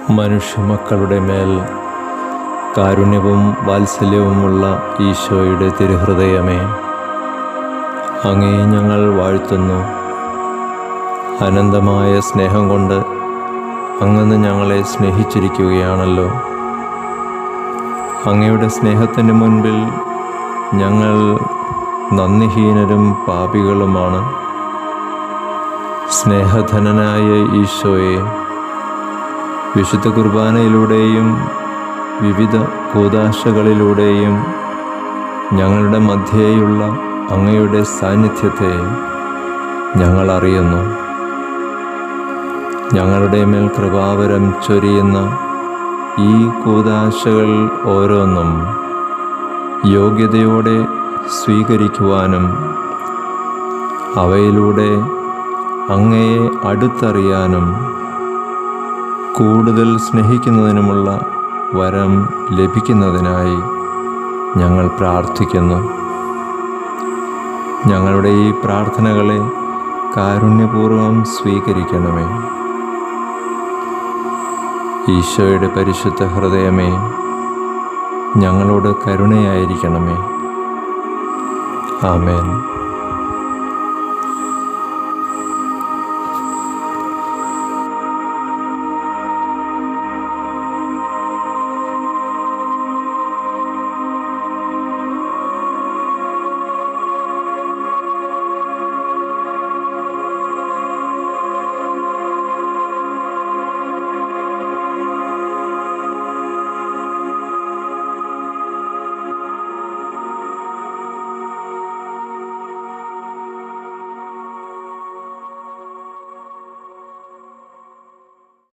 മനുഷ്യമക്കളുടെ മേൽ കാരുണ്യവും വാത്സല്യവുമുള്ള ഈശോയുടെ തിരുഹൃദയമേ, അങ്ങയെ ഞങ്ങൾ വാഴ്ത്തുന്നു. അനന്തമായ സ്നേഹം കൊണ്ട് അങ്ങ് ഞങ്ങളെ സ്നേഹിച്ചിരിക്കുകയാണല്ലോ. അങ്ങയുടെ സ്നേഹത്തിന് മുൻപിൽ ഞങ്ങൾ നന്ദിഹീനരും പാപികളുമാണ്. സ്നേഹധനനായ ഈശോയെ, വിശുദ്ധ കുർബാനയിലൂടെയും വിവിധ കൂദാശകളിലൂടെയും ഞങ്ങളുടെ മധ്യേയുള്ള അങ്ങയുടെ സാന്നിധ്യത്തെ ഞങ്ങൾ അറിയുന്നു. ഞങ്ങളുടെ മേൽ കൃപാവരം ചൊരിയുന്ന ഈ കൂദാശകൾ ഓരോന്നും യോഗ്യതയോടെ സ്വീകരിക്കുവാനും അവയിലൂടെ അങ്ങയെ അടുത്തറിയാനും കൂടുതൽ സ്നേഹിക്കുന്നതിനുമുള്ള വരം ലഭിക്കുന്നതിനായി ഞങ്ങൾ പ്രാർത്ഥിക്കുന്നു. ഞങ്ങളുടെ ഈ പ്രാർത്ഥനകളെ കാരുണ്യപൂർവ്വം സ്വീകരിക്കണമേ. ഈശോയുടെ പരിശുദ്ധ ഹൃദയമേ, ഞങ്ങളോട് കരുണയായിരിക്കണമേ. ആമേൻ.